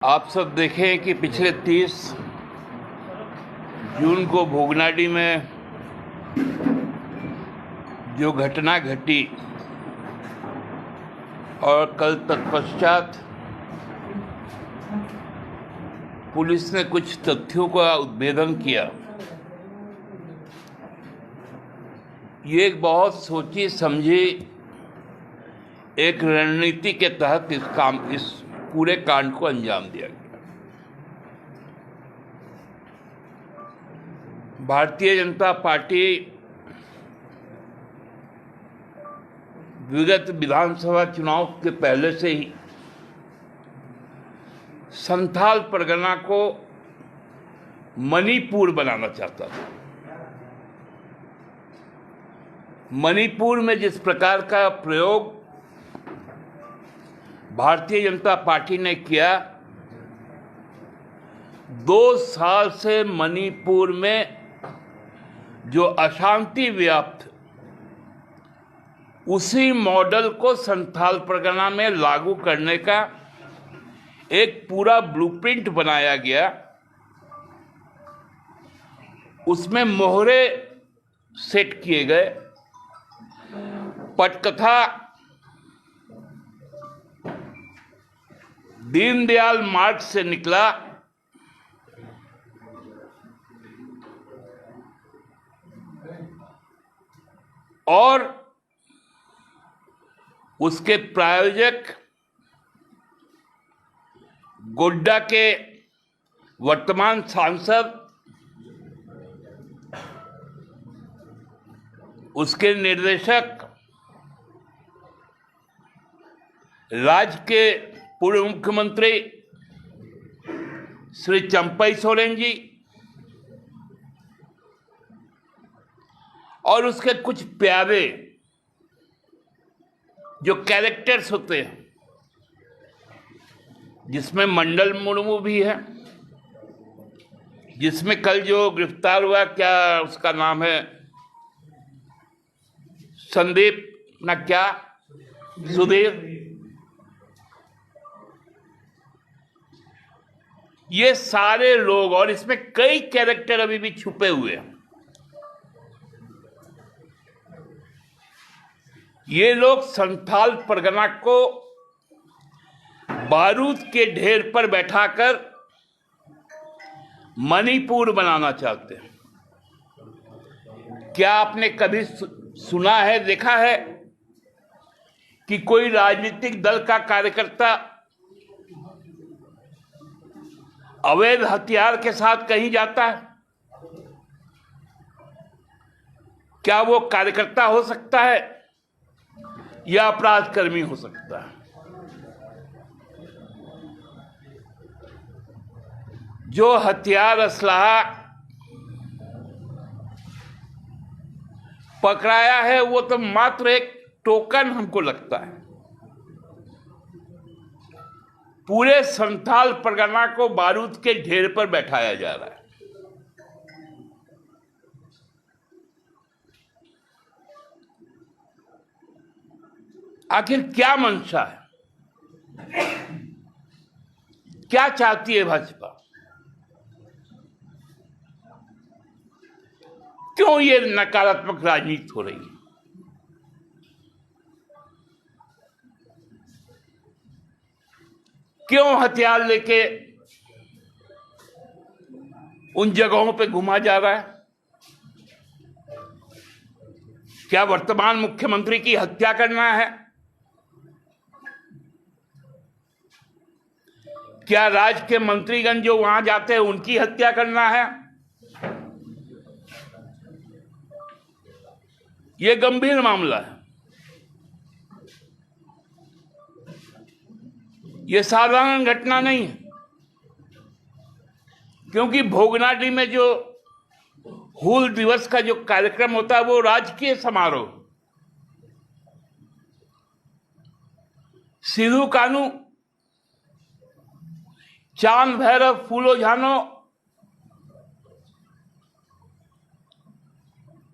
आप सब देखें कि पिछले 30 जून को भोगनाडी में जो घटना घटी और कल तत्पश्चात पुलिस ने कुछ तथ्यों का उद्भेदन किया। ये एक बहुत सोची समझी एक रणनीति के तहत इस पूरे कांड को अंजाम दिया गया। भारतीय जनता पार्टी विगत विधानसभा चुनाव के पहले से ही संथाल परगना को मणिपुर बनाना चाहता था। मणिपुर में जिस प्रकार का प्रयोग भारतीय जनता पार्टी ने किया, 2 साल से मणिपुर में जो अशांति व्याप्त, उसी मॉडल को संथाल परगना में लागू करने का एक पूरा ब्लूप्रिंट बनाया गया। उसमें मोहरे सेट किए गए। पटकथा दीनदयाल मार्ग से निकला और उसके प्रायोजक गोड्डा के वर्तमान सांसद, उसके निर्देशक राज्य के पूर्व मुख्यमंत्री श्री चंपई सोरेन जी और उसके कुछ प्यारे जो कैरेक्टर्स होते हैं, जिसमें मंडल मुर्मू भी है, जिसमें कल जो गिरफ्तार हुआ, क्या उसका नाम है, संदीप ना क्या सुधीर, ये सारे लोग और इसमें कई कैरेक्टर अभी भी छुपे हुए हैं। ये लोग संथाल परगना को बारूद के ढेर पर बैठाकर मणिपुर बनाना चाहते हैं। क्या आपने कभी सुना है, देखा है कि कोई राजनीतिक दल का कार्यकर्ता अवैध हथियार के साथ कहीं जाता है? क्या वो कार्यकर्ता हो सकता है या अपराध कर्मी हो सकता है? जो हथियार असलाहा पकड़ाया है वो तो मात्र एक टोकन हमको लगता है। पूरे संथाल परगना को बारूद के ढेर पर बैठाया जा रहा है। आखिर क्या मंशा है? क्या चाहती है भाजपा? क्यों ये नकारात्मक राजनीति हो रही है? क्यों हथियार लेके उन जगहों पे घुमा जा रहा है? क्या वर्तमान मुख्यमंत्री की हत्या करना है? क्या राज्य के मंत्रीगण जो वहां जाते हैं उनकी हत्या करना है? यह गंभीर मामला है। यह साधारण घटना नहीं है, क्योंकि भोगनाडी में जो हूल दिवस का जो कार्यक्रम होता है वो राजकीय समारोह। सिद्धू कानू, चांद भैरव, फूलो झानो,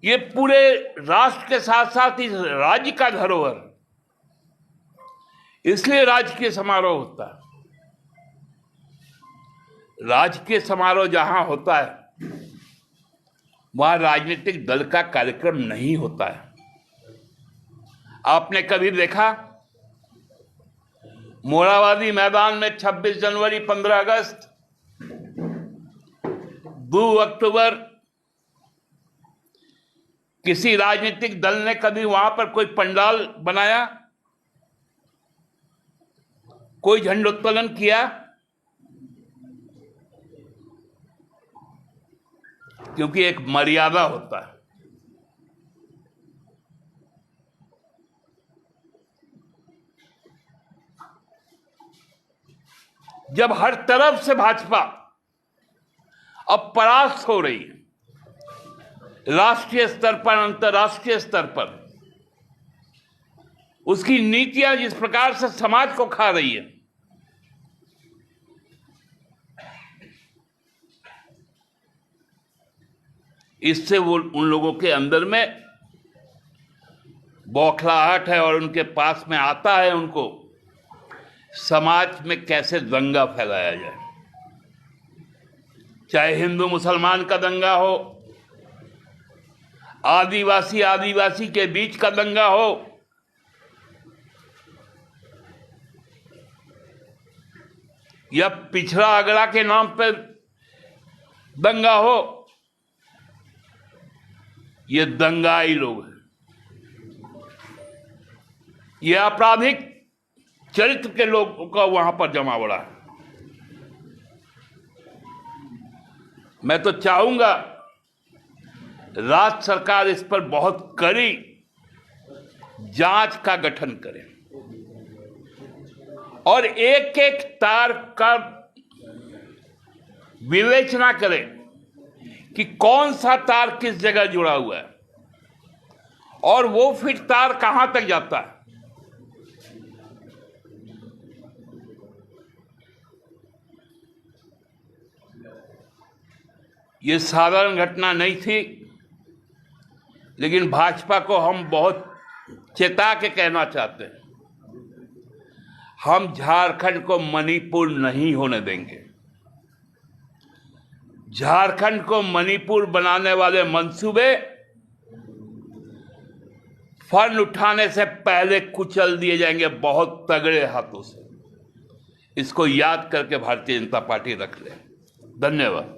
ये पूरे राष्ट्र के साथ साथ इस राज्य का धरोहर, इसलिए राजकीय समारोह होता है। राजकीय समारोह जहां होता है वहां राजनीतिक दल का कार्यक्रम नहीं होता है। आपने कभी देखा मोराबादी मैदान में 26 जनवरी, 15 अगस्त, 2 अक्टूबर किसी राजनीतिक दल ने कभी वहां पर कोई पंडाल बनाया, कोई झंडोत्तोलन किया? क्योंकि एक मर्यादा होता है। जब हर तरफ से भाजपा अब परास्त हो रही है, राष्ट्रीय स्तर पर, अंतर्राष्ट्रीय स्तर पर, उसकी नीतियां जिस प्रकार से समाज को खा रही है, इससे वो उन लोगों के अंदर में बौखलाहट है और उनके पास में आता है उनको समाज में कैसे दंगा फैलाया जाए, चाहे हिंदू मुसलमान का दंगा हो, आदिवासी आदिवासी के बीच का दंगा हो, या पिछड़ा अगड़ा के नाम पर दंगा हो। ये दंगाई लोग हैं, ये आपराधिक चरित्र के लोगों का वहां पर जमावड़ा है। मैं तो चाहूंगा राज्य सरकार इस पर बहुत कड़ी जांच का गठन करे और एक एक तार का विवेचना करे कि कौन सा तार किस जगह जुड़ा हुआ है और वो फिर तार कहां तक जाता है। ये साधारण घटना नहीं थी, लेकिन भाजपा को हम बहुत चेता के कहना चाहते हैं, हम झारखंड को मणिपुर नहीं होने देंगे। झारखंड को मणिपुर बनाने वाले मंसूबे फंड उठाने से पहले कुचल दिए जाएंगे बहुत तगड़े हाथों से। इसको याद करके भारतीय जनता पार्टी रख ले। धन्यवाद।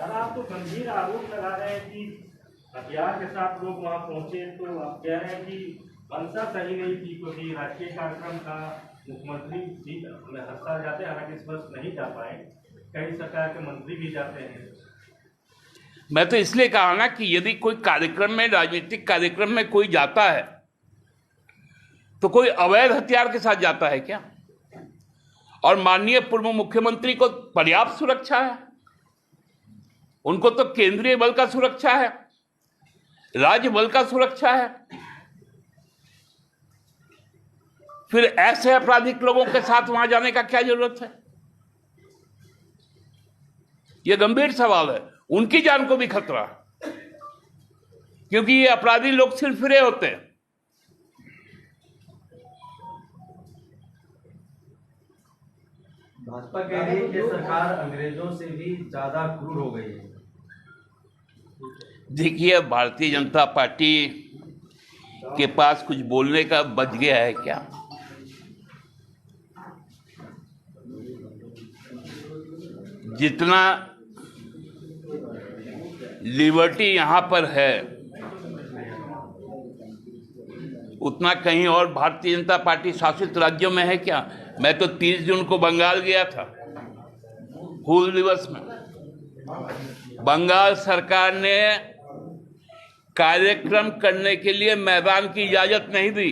आप तो गंभीर आरोप लगा रहे हैं कि हथियार के साथ लोग वहां पहुंचे, तो आप कह रहे हैं कि मंशा सही नहीं थी, क्योंकि राष्ट्रीय कार्यक्रम का मुख्यमंत्री भी हड़ताल जाते हैं, हालांकि इस वर्ष नहीं जा पाए, कई सरकार के मंत्री भी जाते हैं। मैं तो इसलिए कहा ना कि यदि कोई कार्यक्रम में, राजनीतिक कार्यक्रम में कोई जाता है तो कोई अवैध हथियार के साथ जाता है क्या? और माननीय पूर्व मुख्यमंत्री को पर्याप्त सुरक्षा है, उनको तो केंद्रीय बल का सुरक्षा है, राज्य बल का सुरक्षा है। फिर ऐसे आपराधिक लोगों के साथ वहां जाने का क्या जरूरत है? यह गंभीर सवाल है। उनकी जान को भी खतरा, क्योंकि ये अपराधी लोग सिर्फ फिरे होते हैं। भाजपा कह रही है कि सरकार अंग्रेजों से भी ज्यादा क्रूर हो गई है। देखिए, भारतीय जनता पार्टी के पास कुछ बोलने का बच गया है क्या? जितना लिबर्टी यहां पर है उतना कहीं और भारतीय जनता पार्टी शासित राज्यों में है क्या? मैं तो 30 जून को बंगाल गया था, हूल दिवस में। बंगाल सरकार ने कार्यक्रम करने के लिए मैदान की इजाजत नहीं दी।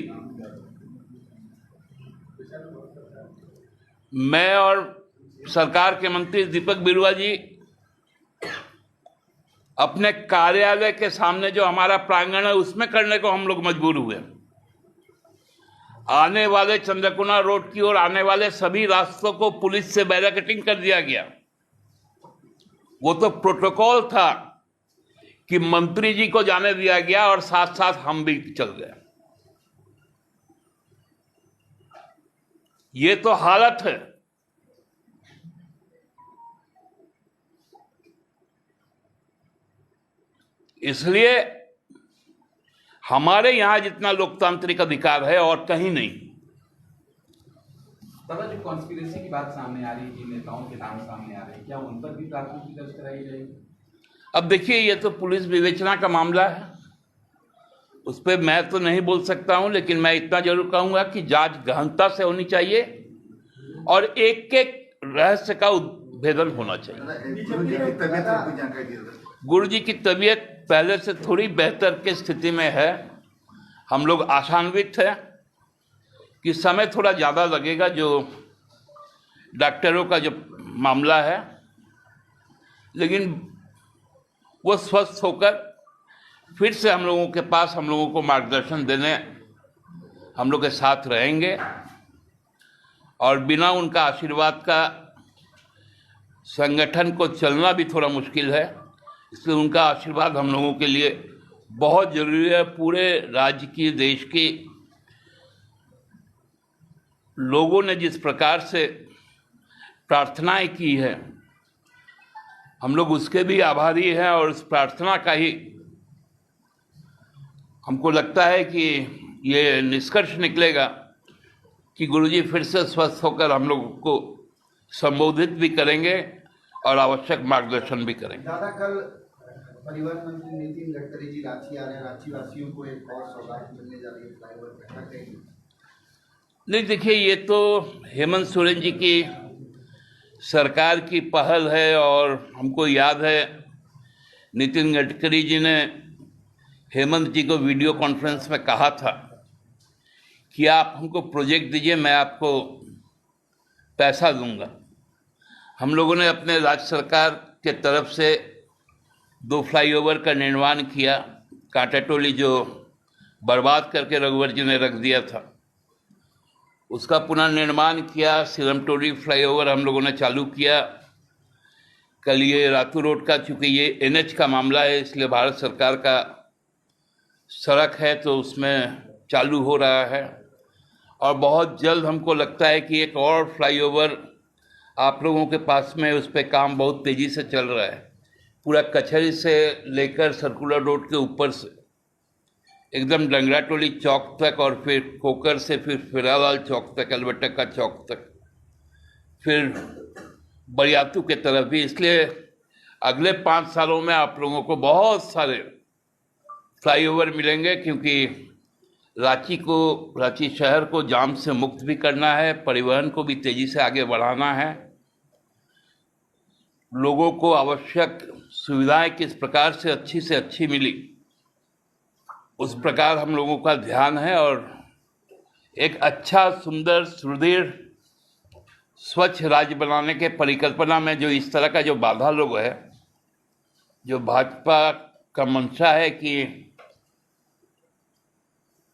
मैं और सरकार के मंत्री दीपक बिरुआ जी अपने कार्यालय के सामने जो हमारा प्रांगण है उसमें करने को हम लोग मजबूर हुए। आने वाले चंद्रकोना रोड की ओर आने वाले सभी रास्तों को पुलिस से बैरिकेडिंग कर दिया गया। वो तो प्रोटोकॉल था कि मंत्री जी को जाने दिया गया और साथ साथ हम भी चल गए। ये तो हालत है। इसलिए हमारे यहां जितना लोकतांत्रिक अधिकार है और कहीं नहीं। दादा, जो कॉन्स्पिरेसी की बात सामने आ रही है, जिन नेताओं के नाम सामने आ रहे हैं, क्या उन पर भी प्राथमिकी दर्ज कराई जाएगी? अब देखिए, ये तो पुलिस विवेचना का मामला है, उस पर मैं तो नहीं बोल सकता हूं, लेकिन मैं इतना जरूर कहूंगा कि जांच गहनता से होनी चाहिए और एक एक रहस्य का उद्भेदन होना चाहिए। गुरु जी की तबीयत पहले से थोड़ी बेहतर की स्थिति में है। हम लोग आशान्वित हैं कि समय थोड़ा ज़्यादा लगेगा, जो डॉक्टरों का जो मामला है, लेकिन वो स्वस्थ होकर फिर से हम लोगों के पास हम लोगों को मार्गदर्शन देने हम लोग के साथ रहेंगे। और बिना उनका आशीर्वाद का संगठन को चलना भी थोड़ा मुश्किल है, इसलिए उनका आशीर्वाद हम लोगों के लिए बहुत जरूरी है। पूरे राज्य की, देश की लोगों ने जिस प्रकार से प्रार्थनाएं की है, हम लोग उसके भी आभारी हैं और उस प्रार्थना का ही हमको लगता है कि ये निष्कर्ष निकलेगा कि गुरुजी फिर से स्वस्थ होकर हम लोगों को संबोधित भी करेंगे और आवश्यक मार्गदर्शन भी करेंगे। दादा, कल परिवहन मंत्री नितिन गडकरी जी रांची आ रहे हैं, रांची वासियों को एक और सौगात मिलने जा रही है फ्लाईओवर पे, क्या कहेंगे? नहीं, देखिए, ये तो हेमंत सोरेन जी की सरकार की पहल है और हमको याद है नितिन गडकरी जी ने हेमंत जी को वीडियो कॉन्फ्रेंस में कहा था कि आप हमको प्रोजेक्ट दीजिए, मैं आपको पैसा दूंगा। हम लोगों ने अपने राज्य सरकार के तरफ से 2 फ्लाईओवर का निर्माण किया। कांटाटोली जो बर्बाद करके रघुवर जी ने रख दिया था, उसका पुनर्निर्माण किया। सिरमटोली फ्लाईओवर हम लोगों ने चालू किया। कल ये रातू रोड का, चूँकि ये NH का मामला है, इसलिए भारत सरकार का सड़क है तो उसमें चालू हो रहा है। और बहुत जल्द हमको लगता है कि एक और फ्लाईओवर आप लोगों के पास में, उस पर काम बहुत तेज़ी से चल रहा है। पूरा कचहरी से लेकर सर्कुलर रोड के ऊपर से एकदम डंगराटोली चौक तक, और फिर कोकर से फिर फिरालाल चौक तक, अलबट्टा चौक तक, फिर बरियातू के तरफ भी। इसलिए अगले 5 सालों में आप लोगों को बहुत सारे फ्लाईओवर मिलेंगे, क्योंकि रांची शहर को जाम से मुक्त भी करना है, परिवहन को भी तेजी से आगे बढ़ाना है। लोगों को आवश्यक सुविधाएं किस प्रकार से अच्छी मिली, उस प्रकार हम लोगों का ध्यान है। और एक अच्छा, सुंदर, सुदृढ़, स्वच्छ राज्य बनाने के परिकल्पना में जो इस तरह का जो बाधा लोग है, जो भाजपा का मंशा है कि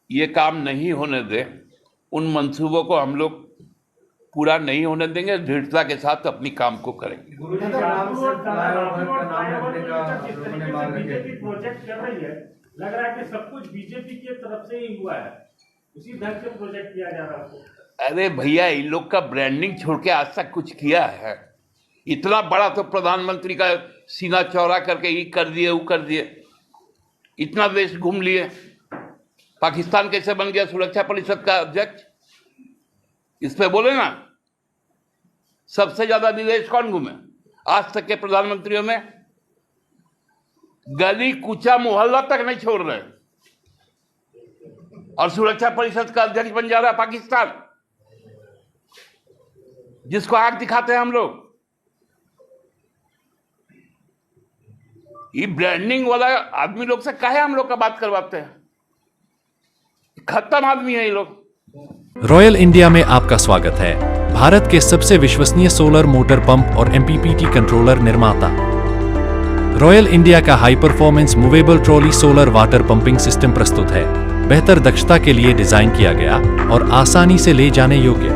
ये काम नहीं होने दे, उन मंसूबों को हम लोग पूरा नहीं होने देंगे, दृढ़ता के साथ अपनी काम को करेंगे। गुरुजी, बीजेपी प्रोजेक्ट कर रही है, लग रहा है कि सब कुछ बीजेपी की तरफ से ही हुआ है, उसी ढंग से प्रोजेक्ट किया जा रहा है। अरे भैया, इन लोग का ब्रांडिंग छोड़ के आज तक कुछ किया है? इतना बड़ा तो प्रधानमंत्री का सीना चौड़ा करके ये कर दिए, वो कर दिए, इतना देश घूम लिए। पाकिस्तान कैसे बन गया सुरक्षा परिषद का अध्यक्ष, इस पे बोले ना। सबसे ज्यादा विदेश कौन घूमे आज तक के प्रधानमंत्रियों में? गली कूचा मोहल्ला तक नहीं छोड़ रहे, और सुरक्षा परिषद का अध्यक्ष बन जा रहा है पाकिस्तान, जिसको आंख दिखाते हैं हम लोग। ये ब्रांडिंग वाला आदमी लोग से काहे हम लोग का बात करवाते हैं? खत्म आदमी है ये लोग। रॉयल इंडिया में आपका स्वागत है। भारत के सबसे विश्वसनीय सोलर मोटर पंप और MPPT कंट्रोलर निर्माता। रॉयल इंडिया का high performance movable trolley solar water pumping system प्रस्तुत है। बेहतर दक्षता के लिए डिजाइन किया गया और आसानी से ले जाने योग्य।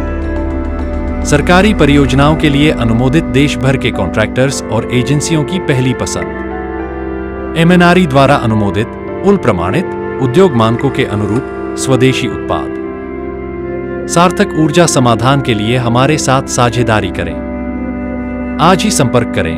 सरकारी परियोजनाओं के लिए अनुमोदित देश भर के कॉन्ट्रैक्टर्स और एजेंसियों की पहली पसंद। MNRE द्वारा अनुमोदित, उल प्रमाणित, उद्योग मानकों के अनुरूप स्वदेशी उत्पाद। सार्थक ऊर्जा समाधान के लिए हमारे साथ साझेदारी करें। आज ही संपर्क करें